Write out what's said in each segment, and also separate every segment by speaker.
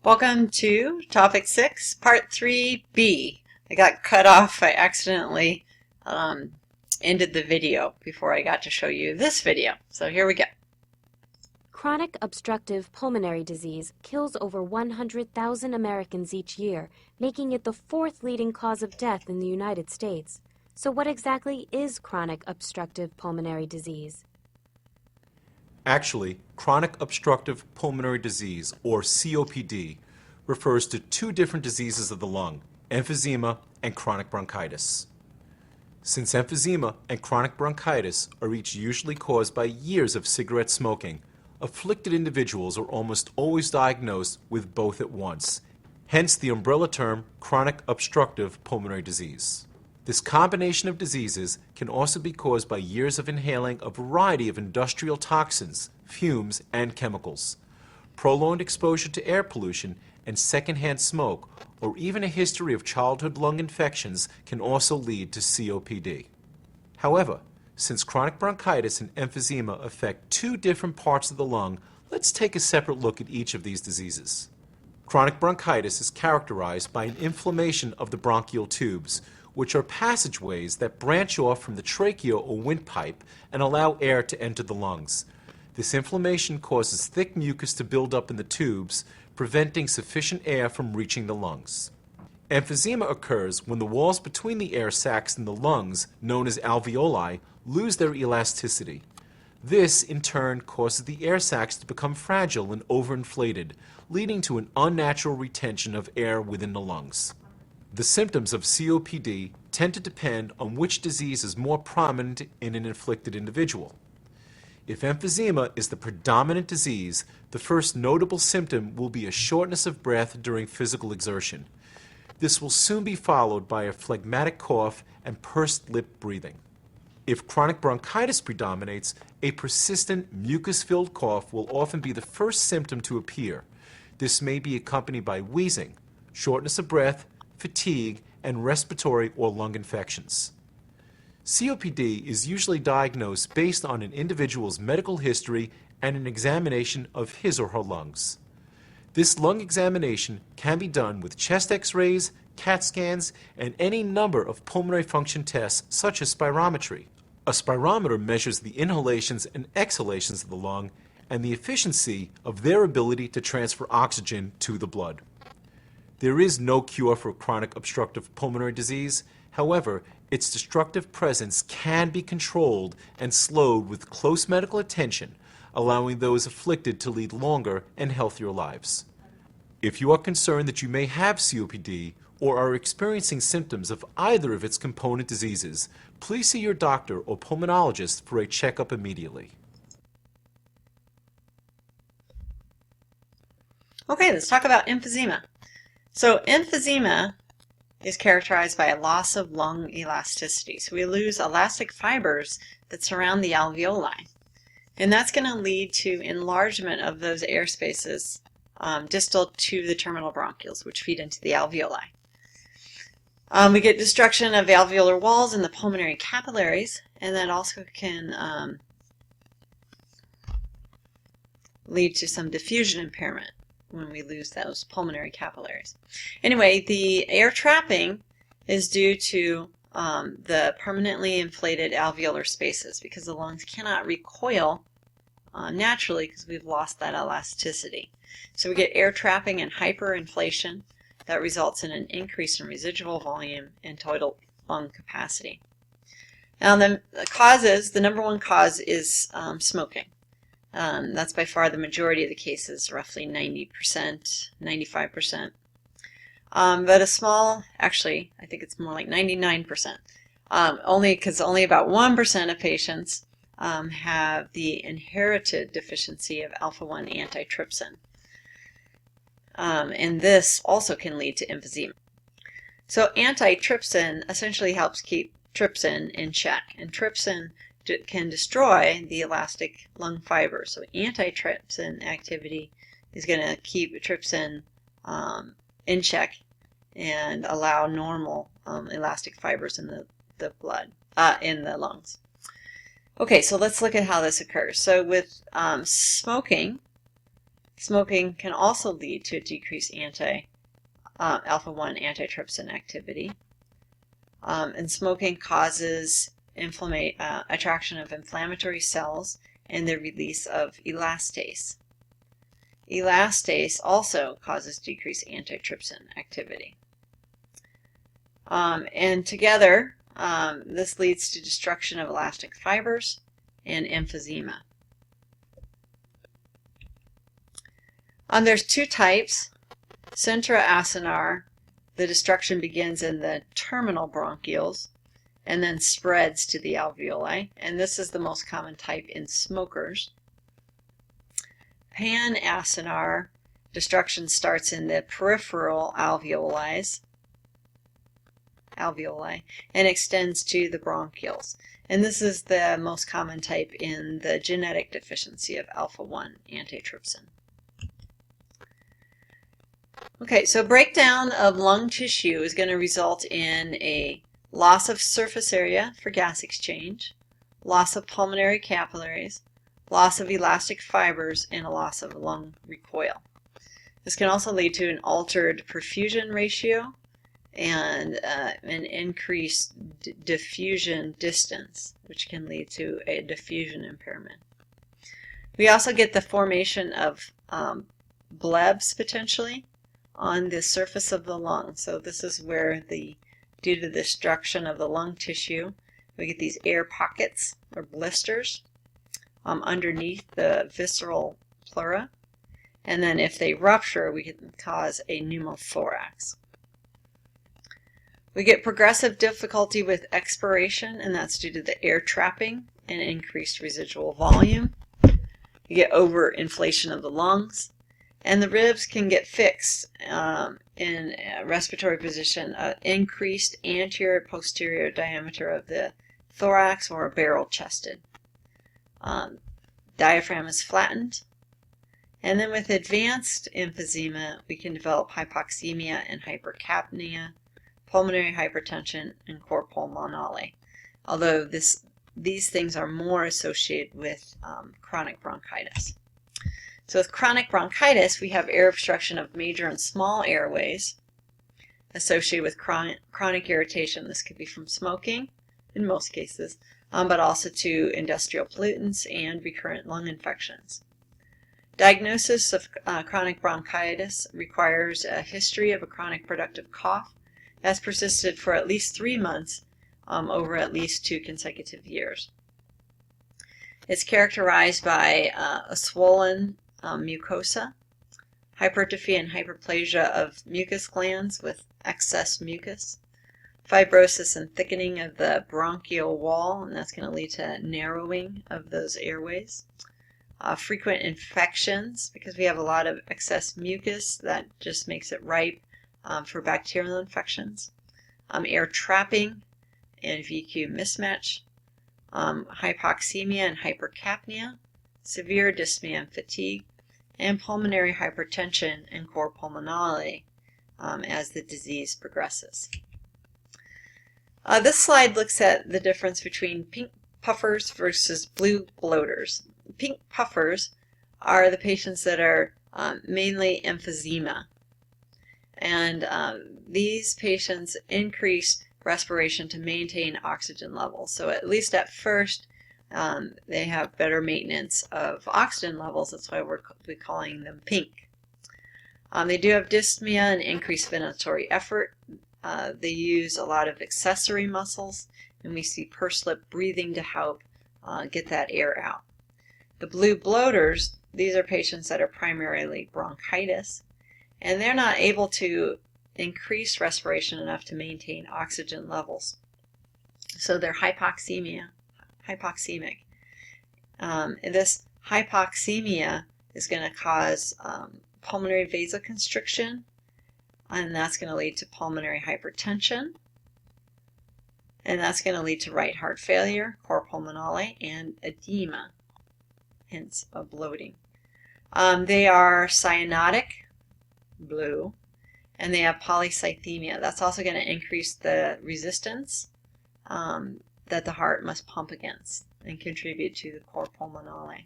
Speaker 1: Welcome to Topic 6, Part 3B. I got cut off. I accidentally ended the video before I got to show you this video. So here we go.
Speaker 2: Chronic obstructive pulmonary disease kills over 100,000 Americans each year, making it the fourth leading cause of death in the United States. So what exactly is chronic obstructive pulmonary disease?
Speaker 3: Actually, chronic obstructive pulmonary disease, or COPD, refers to two different diseases of the lung, emphysema and chronic bronchitis. Since emphysema and chronic bronchitis are each usually caused by years of cigarette smoking, afflicted individuals are almost always diagnosed with both at once, hence the umbrella term chronic obstructive pulmonary disease. This combination of diseases can also be caused by years of inhaling a variety of industrial toxins, fumes, and chemicals. Prolonged exposure to air pollution and secondhand smoke, or even a history of childhood lung infections, can also lead to COPD. However, since chronic bronchitis and emphysema affect two different parts of the lung, let's take a separate look at each of these diseases. Chronic bronchitis is characterized by an inflammation of the bronchial tubes, which are passageways that branch off from the trachea or windpipe and allow air to enter the lungs. This inflammation causes thick mucus to build up in the tubes, preventing sufficient air from reaching the lungs. Emphysema occurs when the walls between the air sacs in the lungs, known as alveoli, lose their elasticity. This, in turn, causes the air sacs to become fragile and overinflated, leading to an unnatural retention of air within the lungs. The symptoms of COPD tend to depend on which disease is more prominent in an afflicted individual. If emphysema is the predominant disease, the first notable symptom will be a shortness of breath during physical exertion. This will soon be followed by a phlegmatic cough and pursed lip breathing. If chronic bronchitis predominates, a persistent mucus-filled cough will often be the first symptom to appear. This may be accompanied by wheezing, shortness of breath, fatigue, and respiratory or lung infections. COPD is usually diagnosed based on an individual's medical history and an examination of his or her lungs. This lung examination can be done with chest x-rays, CAT scans, and any number of pulmonary function tests such as spirometry. A spirometer measures the inhalations and exhalations of the lung and the efficiency of their ability to transfer oxygen to the blood. There is no cure for chronic obstructive pulmonary disease. However, its destructive presence can be controlled and slowed with close medical attention, allowing those afflicted to lead longer and healthier lives. If you are concerned that you may have COPD or are experiencing symptoms of either of its component diseases, please see your doctor or pulmonologist for a checkup immediately.
Speaker 1: Okay, let's talk about emphysema. So emphysema is characterized by a loss of lung elasticity. So we lose elastic fibers that surround the alveoli. And that's going to lead to enlargement of those air spaces distal to the terminal bronchioles, which feed into the alveoli. We get destruction of alveolar walls in the pulmonary capillaries, and that also can lead to some diffusion impairment when we lose those pulmonary capillaries. Anyway, the air trapping is due to the permanently inflated alveolar spaces because the lungs cannot recoil naturally because we've lost that elasticity. So we get air trapping and hyperinflation that results in an increase in residual volume and total lung capacity. Now the number one cause is smoking. That's by far the majority of the cases, roughly 90%, 95%. But a small, actually, I think it's more like 99%, only because only about 1% of patients have the inherited deficiency of alpha-1 antitrypsin. And this also can lead to emphysema. So antitrypsin essentially helps keep trypsin in check, and trypsin can destroy the elastic lung fibers. So antitrypsin activity is going to keep trypsin in check and allow normal elastic fibers in the blood, in the lungs. Okay, so let's look at how this occurs. So with smoking, Smoking can also lead to a decreased alpha-1 antitrypsin activity. And smoking causes attraction of inflammatory cells and the release of elastase. Elastase also causes decreased antitrypsin activity. And together, this leads to destruction of elastic fibers and emphysema. There's two types. Centra acinar, the destruction begins in the terminal bronchioles and then spreads to the alveoli, and this is the most common type in smokers. Pan-acinar, destruction starts in the peripheral alveoli and extends to the bronchioles, and this is the most common type in the genetic deficiency of alpha-1 antitrypsin. Okay, so breakdown of lung tissue is going to result in a loss of surface area for gas exchange, loss of pulmonary capillaries, loss of elastic fibers, and a loss of lung recoil. This can also lead to an altered perfusion ratio and an increased diffusion distance, which can lead to a diffusion impairment. We also get the formation of blebs potentially on the surface of the lung. So this is where due to the destruction of the lung tissue, we get these air pockets or blisters underneath the visceral pleura. And then if they rupture, we can cause a pneumothorax. We get progressive difficulty with expiration, and that's due to the air trapping and increased residual volume. You get overinflation of the lungs. And the ribs can get fixed in a respiratory position, increased anterior-posterior diameter of the thorax or barrel-chested. Diaphragm is flattened. And then with advanced emphysema, we can develop hypoxemia and hypercapnia, pulmonary hypertension, and cor pulmonale, although these things are more associated with chronic bronchitis. So with chronic bronchitis, we have air obstruction of major and small airways associated with chronic irritation. This could be from smoking, in most cases, but also to industrial pollutants and recurrent lung infections. Diagnosis of chronic bronchitis requires a history of a chronic productive cough that's persisted for at least 3 months over at least 2 consecutive years. It's characterized by a swollen mucosa, hypertrophy and hyperplasia of mucus glands with excess mucus, fibrosis and thickening of the bronchial wall, and that's going to lead to narrowing of those airways. Frequent infections, because we have a lot of excess mucus that just makes it ripe for bacterial infections. Air trapping and VQ mismatch, hypoxemia and hypercapnia, severe dyspnea and fatigue, and pulmonary hypertension and cor pulmonale as the disease progresses. This slide looks at the difference between pink puffers versus blue bloaters. Pink puffers are the patients that are mainly emphysema, and these patients increase respiration to maintain oxygen levels. So at least at first, they have better maintenance of oxygen levels. That's why we're calling them pink. They do have dyspnea and increased ventilatory effort. They use a lot of accessory muscles, and we see pursed lip breathing to help get that air out. The blue bloaters, these are patients that are primarily bronchitis, and they're not able to increase respiration enough to maintain oxygen levels. So they're hypoxemic. This hypoxemia is going to cause pulmonary vasoconstriction, and that's going to lead to pulmonary hypertension, and that's going to lead to right heart failure, cor pulmonale, and edema, hence of bloating. They are cyanotic, blue, and they have polycythemia. That's also going to increase the resistance that the heart must pump against and contribute to the cor pulmonale.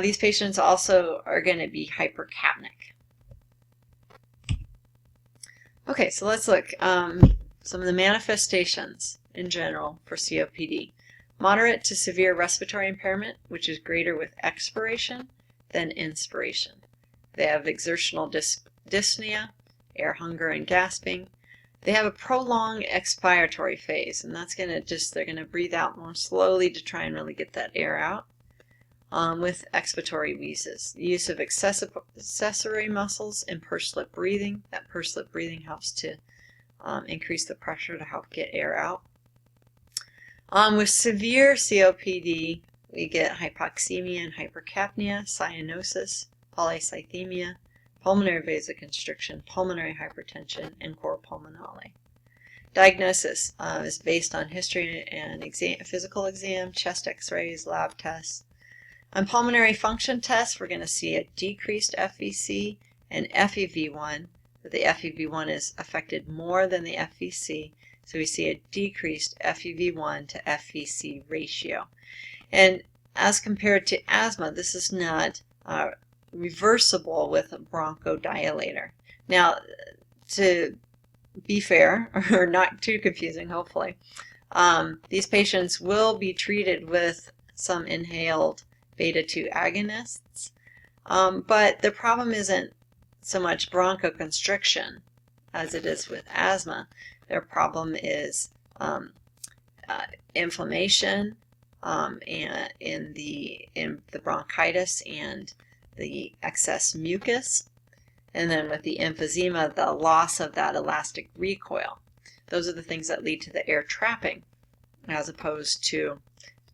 Speaker 1: These patients also are going to be hypercapnic. Okay, so let's look some of the manifestations in general for COPD. Moderate to severe respiratory impairment, which is greater with expiration than inspiration. They have exertional dyspnea, air hunger and gasping. They have a prolonged expiratory phase, and that's going to they're going to breathe out more slowly to try and really get that air out. With expiratory wheezes. The use of accessory muscles and pursed lip breathing. That pursed lip breathing helps to increase the pressure to help get air out. With severe COPD, we get hypoxemia and hypercapnia, cyanosis, polycythemia, pulmonary vasoconstriction, pulmonary hypertension, and cor pulmonale. Diagnosis is based on history and physical exam, chest x-rays, lab tests. On pulmonary function tests, we're going to see a decreased FVC and FEV1, but the FEV1 is affected more than the FVC, so we see a decreased FEV1 to FVC ratio. And as compared to asthma, this is not reversible with a bronchodilator. Now, to be fair, or not too confusing, hopefully, these patients will be treated with some inhaled beta-2 agonists, but the problem isn't so much bronchoconstriction as it is with asthma. Their problem is inflammation in the bronchitis and the excess mucus, and then with the emphysema, the loss of that elastic recoil. Those are the things that lead to the air trapping, as opposed to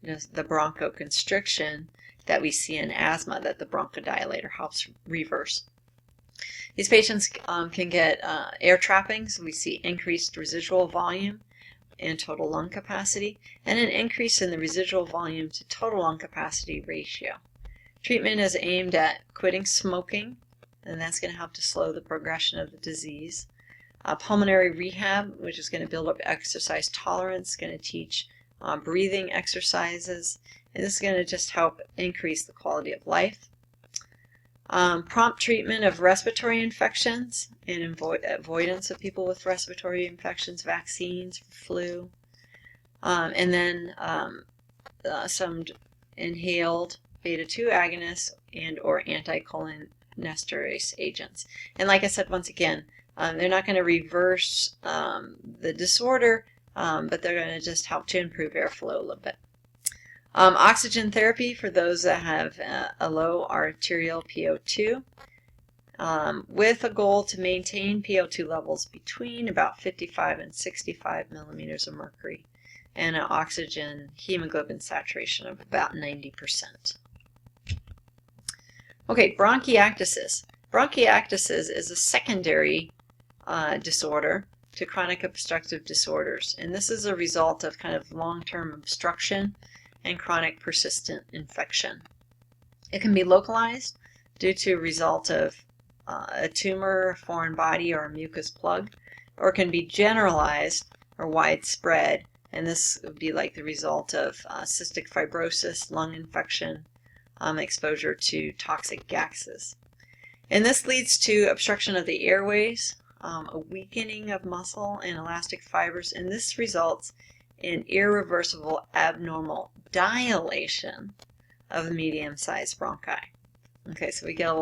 Speaker 1: the bronchoconstriction that we see in asthma that the bronchodilator helps reverse. These patients can get air trapping, so we see increased residual volume and total lung capacity, and an increase in the residual volume to total lung capacity ratio. Treatment is aimed at quitting smoking, and that's going to help to slow the progression of the disease. Pulmonary rehab, which is going to build up exercise tolerance, going to teach breathing exercises, and this is going to just help increase the quality of life. Prompt treatment of respiratory infections and avoidance of people with respiratory infections, vaccines for flu, and then some inhaled beta-2 agonists and or anticholinesterase agents. And like I said, once again, they're not going to reverse the disorder, but they're going to just help to improve airflow a little bit. Oxygen therapy for those that have a low arterial PO2, with a goal to maintain PO2 levels between about 55 and 65 millimeters of mercury, and an oxygen hemoglobin saturation of about 90%. Okay, bronchiectasis. Bronchiectasis is a secondary disorder to chronic obstructive disorders, and this is a result of kind of long-term obstruction and chronic persistent infection. It can be localized due to a result of a tumor, foreign body, or a mucus plug, or it can be generalized or widespread, and this would be like the result of cystic fibrosis, lung infection, exposure to toxic gases. And this leads to obstruction of the airways, a weakening of muscle and elastic fibers, and this results in irreversible abnormal dilation of the medium-sized bronchi. Okay, so we get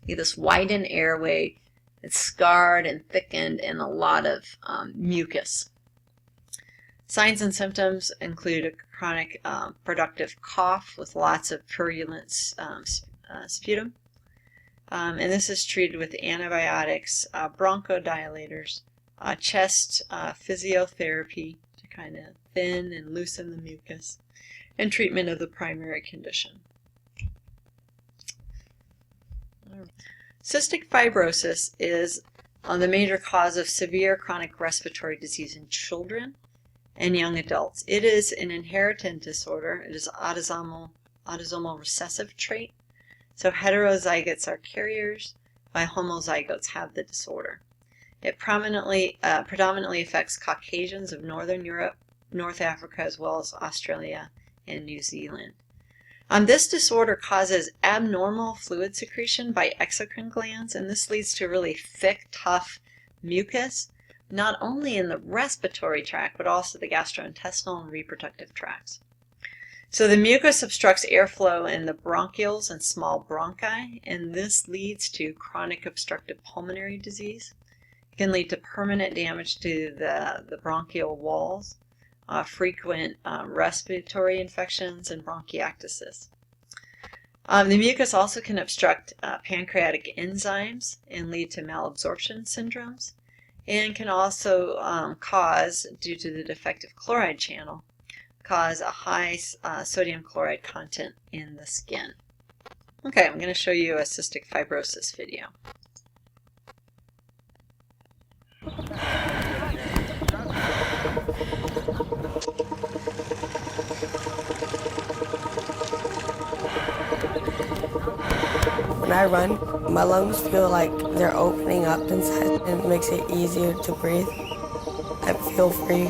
Speaker 1: this widened airway. It's scarred and thickened and a lot of mucus. Signs and symptoms include a chronic productive cough with lots of purulent sputum. And this is treated with antibiotics, bronchodilators, chest physiotherapy to kind of thin and loosen the mucus, and treatment of the primary condition. Cystic fibrosis is the major cause of severe chronic respiratory disease in children and young adults. It is an inherited disorder. It is autosomal recessive trait. So heterozygotes are carriers, while homozygotes have the disorder. It predominantly affects Caucasians of Northern Europe, North Africa, as well as Australia and New Zealand. This disorder causes abnormal fluid secretion by exocrine glands, and this leads to really thick, tough mucus, not only in the respiratory tract, but also the gastrointestinal and reproductive tracts. So the mucus obstructs airflow in the bronchioles and small bronchi, and this leads to chronic obstructive pulmonary disease. It can lead to permanent damage to the bronchial walls, frequent respiratory infections, and bronchiectasis. The mucus also can obstruct pancreatic enzymes and lead to malabsorption syndromes, and can also cause, due to the defective chloride channel, cause a high sodium chloride content in the skin. Okay, I'm going to show you a cystic fibrosis video.
Speaker 4: When I run, my lungs feel like they're opening up inside, and it makes it easier to breathe. I feel free.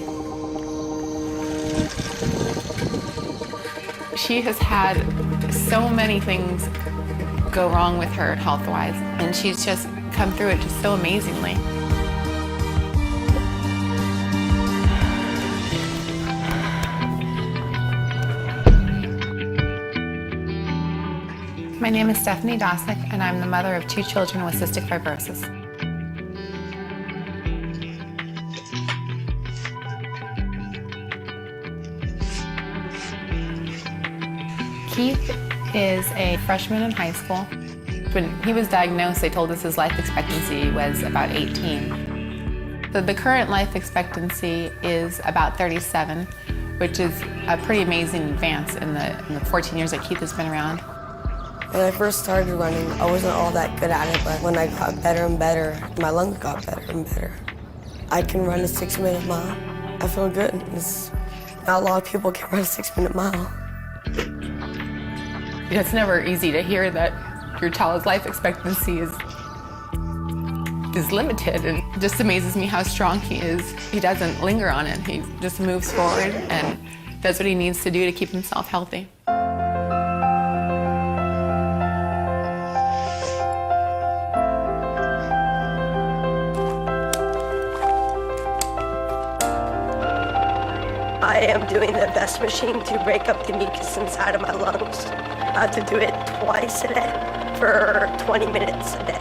Speaker 5: She has had so many things go wrong with her health-wise, and she's just come through it just so amazingly. My name is Stephanie Dosick, and I'm the mother of 2 children with cystic fibrosis. Keith is a freshman in high school. When he was diagnosed, they told us his life expectancy was about 18. The current life expectancy is about 37, which is a pretty amazing advance in the 14 years that Keith has been around.
Speaker 4: When I first started running, I wasn't all that good at it, but when I got better and better, my lungs got better and better. I can run a 6-minute mile. I feel good. Not a lot of people can run a 6-minute mile.
Speaker 5: It's never easy to hear that your child's life expectancy is limited, and it just amazes me how strong he is. He doesn't linger on it. He just moves forward and does what he needs to do to keep himself healthy.
Speaker 4: I am doing the best machine to break up the mucus inside of my lungs. I have to do it twice a day for 20 minutes a day.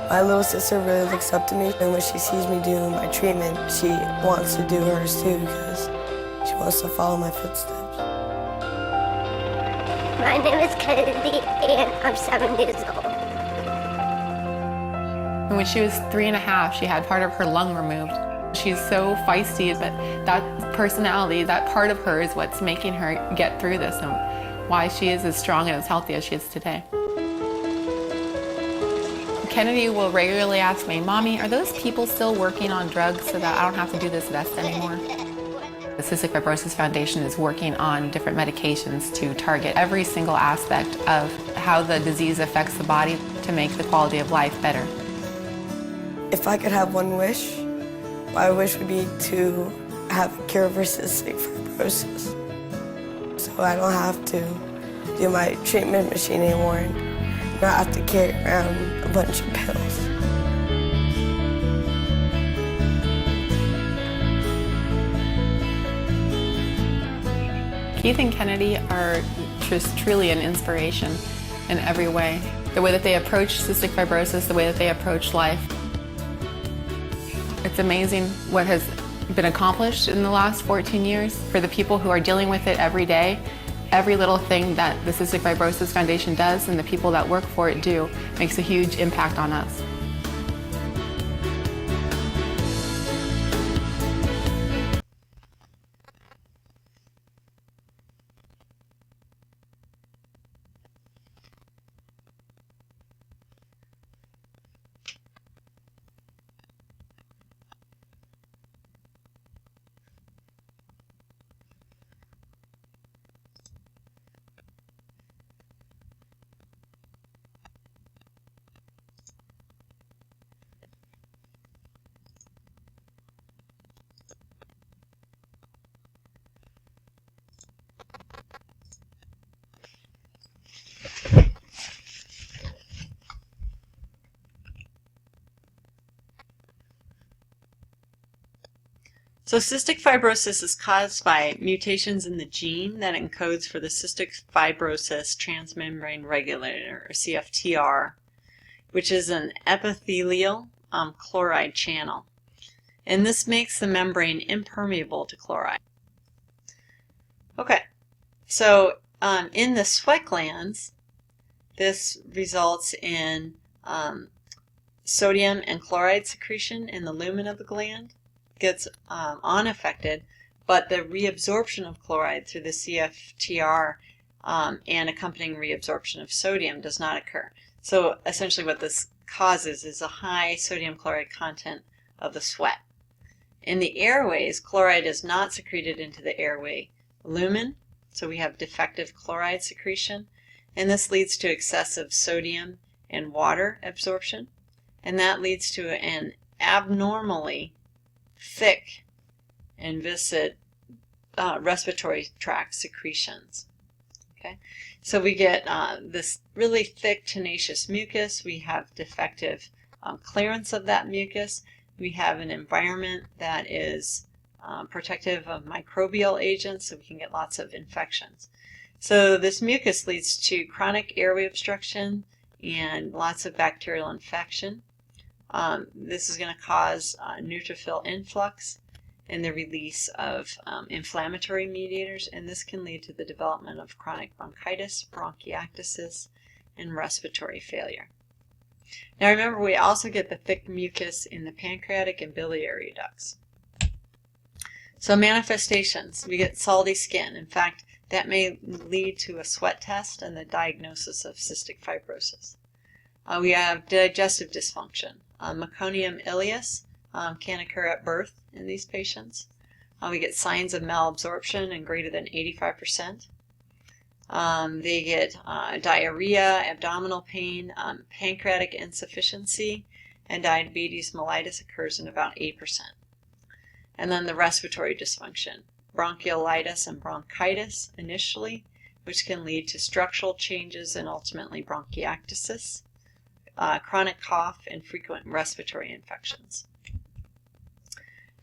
Speaker 4: My little sister really looks up to me, and when she sees me doing my treatment, she wants to do hers too because she wants to follow my footsteps.
Speaker 6: My name is Kennedy, and I'm 7 years old.
Speaker 5: When she was 3.5, she had part of her lung removed. She's so feisty, but that personality, that part of her is what's making her get through this and why she is as strong and as healthy as she is today. Kennedy will regularly ask me, "Mommy, are those people still working on drugs so that I don't have to do this vest anymore?" The Cystic Fibrosis Foundation is working on different medications to target every single aspect of how the disease affects the body to make the quality of life better.
Speaker 4: If I could have one wish, my wish would be to have a cure for cystic fibrosis, so I don't have to do my treatment machine anymore and not have to carry around a bunch of pills.
Speaker 5: Keith and Kennedy are just truly an inspiration in every way. The way that they approach cystic fibrosis, the way that they approach life. It's amazing what has been accomplished in the last 14 years. For the people who are dealing with it every day, every little thing that the Cystic Fibrosis Foundation does and the people that work for it do makes a huge impact on us.
Speaker 1: So cystic fibrosis is caused by mutations in the gene that encodes for the cystic fibrosis transmembrane regulator, or CFTR, which is an epithelial chloride channel. And this makes the membrane impermeable to chloride. Okay, so in the sweat glands, this results in sodium and chloride secretion in the lumen of the gland. Gets unaffected, but the reabsorption of chloride through the CFTR and accompanying reabsorption of sodium does not occur. So essentially what this causes is a high sodium chloride content of the sweat. In the airways, chloride is not secreted into the airway lumen, so we have defective chloride secretion, and this leads to excessive sodium and water absorption, and that leads to an abnormally thick and viscid respiratory tract secretions. Okay, so we get this really thick, tenacious mucus. We have defective clearance of that mucus. We have an environment that is protective of microbial agents, so we can get lots of infections. So this mucus leads to chronic airway obstruction and lots of bacterial infection. This is going to cause neutrophil influx and the release of inflammatory mediators, and this can lead to the development of chronic bronchitis, bronchiectasis, and respiratory failure. Now remember, we also get the thick mucus in the pancreatic and biliary ducts. So manifestations, we get salty skin. In fact, that may lead to a sweat test and the diagnosis of cystic fibrosis. We have digestive dysfunction. Meconium ileus can occur at birth in these patients. We get signs of malabsorption in greater than 85%. They get diarrhea, abdominal pain, pancreatic insufficiency, and diabetes mellitus occurs in about 8%. And then the respiratory dysfunction, bronchiolitis and bronchitis initially, which can lead to structural changes and ultimately bronchiectasis, chronic cough, and frequent respiratory infections.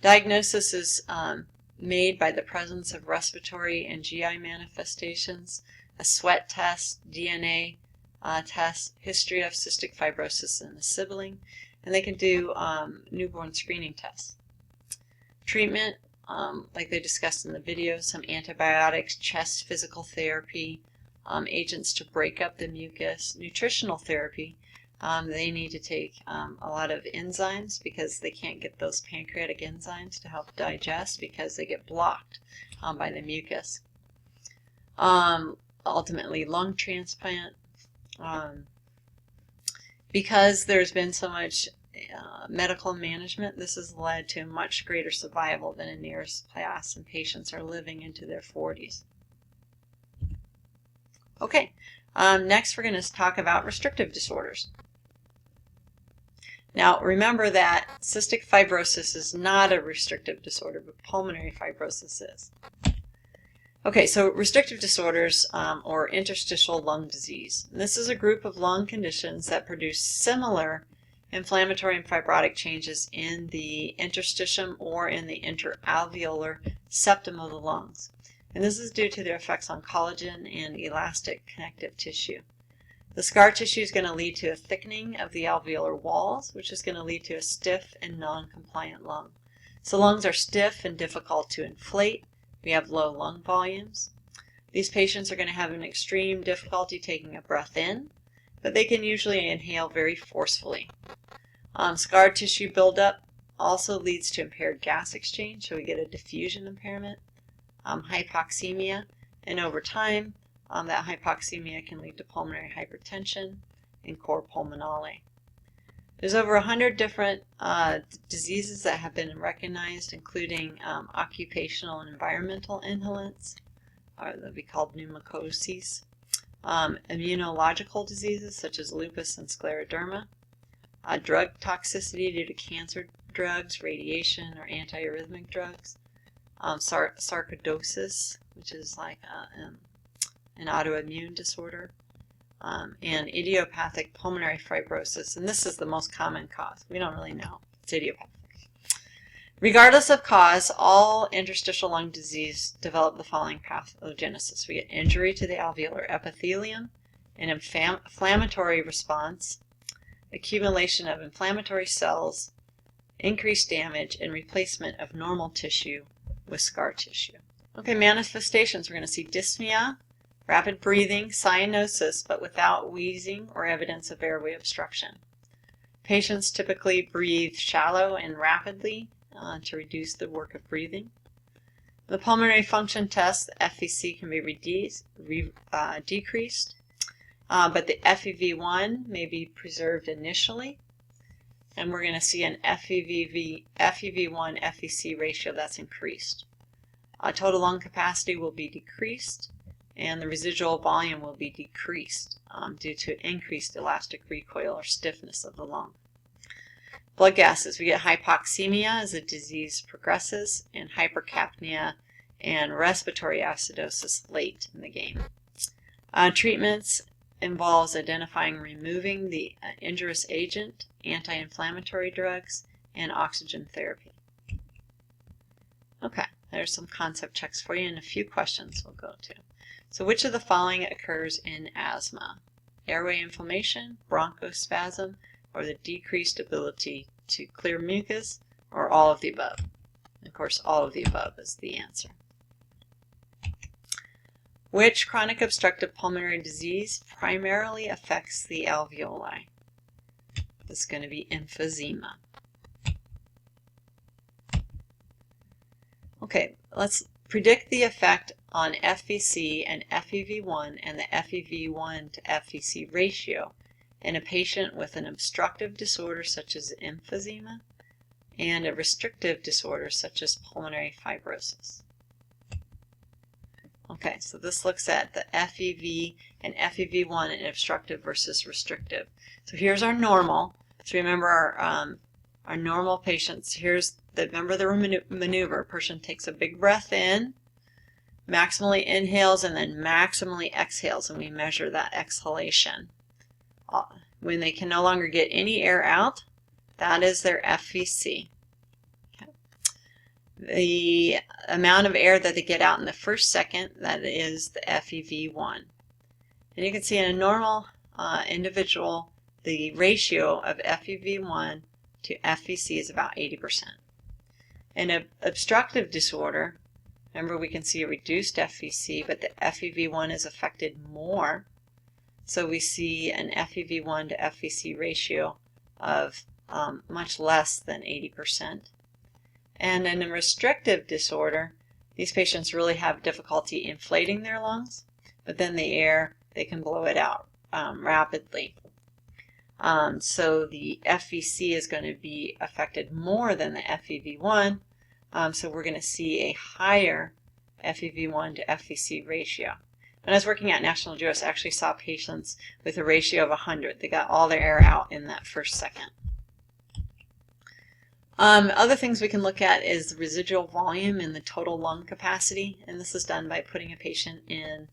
Speaker 1: Diagnosis is made by the presence of respiratory and GI manifestations, a sweat test, DNA test, history of cystic fibrosis in the sibling, and they can do newborn screening tests. Treatment, like they discussed in the video, some antibiotics, chest physical therapy, agents to break up the mucus, nutritional therapy. They need to take a lot of enzymes because they can't get those pancreatic enzymes to help digest because they get blocked by the mucus. Ultimately, lung transplant. Because there's been so much medical management, this has led to much greater survival than in years past, and patients are living into their 40s. Okay, next we're going to talk about restrictive disorders. Now remember that cystic fibrosis is not a restrictive disorder, but pulmonary fibrosis is. Okay, so restrictive disorders or interstitial lung disease. And this is a group of lung conditions that produce similar inflammatory and fibrotic changes in the interstitium or in the interalveolar septum of the lungs. And this is due to their effects on collagen and elastic connective tissue. The scar tissue is going to lead to a thickening of the alveolar walls, which is going to lead to a stiff and non-compliant lung. So lungs are stiff and difficult to inflate. We have low lung volumes. These patients are going to have an extreme difficulty taking a breath in, but they can usually inhale very forcefully. Scar tissue buildup also leads to impaired gas exchange, so we get a diffusion impairment, hypoxemia, and over time, that hypoxemia can lead to pulmonary hypertension and cor pulmonale. There's over 100 different diseases that have been recognized, including occupational and environmental inhalants, or that we call pneumococces, immunological diseases such as lupus and scleroderma, drug toxicity due to cancer drugs, radiation, or antiarrhythmic drugs, sarcoidosis, which is like an autoimmune disorder, and idiopathic pulmonary fibrosis, and this is the most common cause. We don't really know. It's idiopathic. Regardless of cause, all interstitial lung disease develop the following pathogenesis. We get injury to the alveolar epithelium, an inflammatory response, accumulation of inflammatory cells, increased damage, and replacement of normal tissue with scar tissue. Okay, manifestations. We're going to see dyspnea, rapid breathing, cyanosis, but without wheezing or evidence of airway obstruction. Patients typically breathe shallow and rapidly to reduce the work of breathing. The pulmonary function test, the FVC, can be decreased, but the FEV1 may be preserved initially. And we're going to see an FEV1-FVC ratio that's increased. Total lung capacity will be decreased, and the residual volume will be decreased due to increased elastic recoil or stiffness of the lung. Blood gases. We get hypoxemia as the disease progresses, and hypercapnia and respiratory acidosis late in the game. Treatments involves identifying and removing the injurious agent, anti-inflammatory drugs, and oxygen therapy. Okay, there's some concept checks for you and a few questions we'll go to. So which of the following occurs in asthma? Airway inflammation, bronchospasm, or the decreased ability to clear mucus, or all of the above? Of course, all of the above is the answer. Which chronic obstructive pulmonary disease primarily affects the alveoli? This is going to be emphysema. Okay, let's predict the effect on FVC and FEV1 and the FEV1 to FVC ratio in a patient with an obstructive disorder such as emphysema and a restrictive disorder such as pulmonary fibrosis. Okay, so this looks at the FEV and FEV1 in obstructive versus restrictive. So here's our normal. So remember our normal patients. Remember the maneuver. A person takes a big breath in, maximally inhales, and then maximally exhales, and we measure that exhalation. When they can no longer get any air out, that is their FVC. Okay. The amount of air that they get out in the first second, that is the FEV1. And you can see in a normal individual, the ratio of FEV1 to FVC is about 80%. In an obstructive disorder, remember we can see a reduced FVC, but the FEV1 is affected more. So we see an FEV1 to FVC ratio of much less than 80%. And in a restrictive disorder, these patients really have difficulty inflating their lungs, but then the air, they can blow it out rapidly. So the FVC is going to be affected more than the FEV1, so we're going to see a higher FEV1 to FVC ratio. When I was working at National Jewish, I actually saw patients with a ratio of 100. They got all their air out in that first second. Other things we can look at is the residual volume and the total lung capacity, and this is done by putting a patient in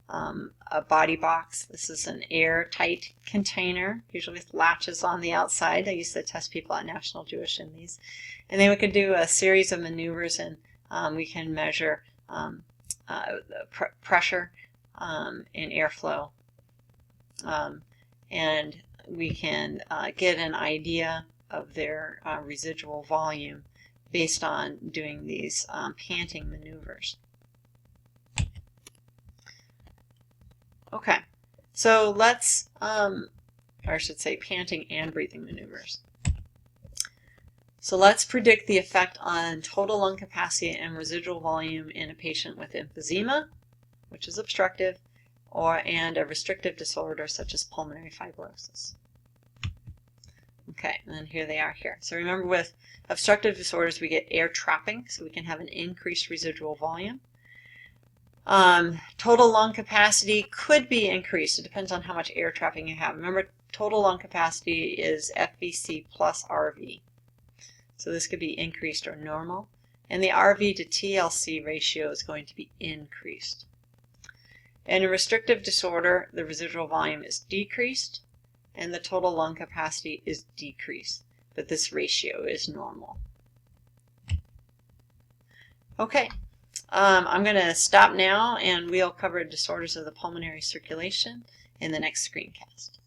Speaker 1: a body box. This is an airtight container, usually with latches on the outside. I used to test people at National Jewish in these. And then we could do a series of maneuvers, and we can measure the pressure and airflow. And we can get an idea of their residual volume based on doing these panting maneuvers. Okay, so let's, or I should say panting and breathing maneuvers. So let's predict the effect on total lung capacity and residual volume in a patient with emphysema, which is obstructive, and a restrictive disorder such as pulmonary fibrosis. Okay, and then here they are here. So remember, with obstructive disorders we get air trapping, so we can have an increased residual volume. Total lung capacity could be increased. It depends on how much air trapping you have. Remember, total lung capacity is FVC plus RV. So this could be increased or normal. And the RV to TLC ratio is going to be increased. In a restrictive disorder, the residual volume is decreased and the total lung capacity is decreased, but this ratio is normal. Okay, I'm going to stop now and we'll cover disorders of the pulmonary circulation in the next screencast.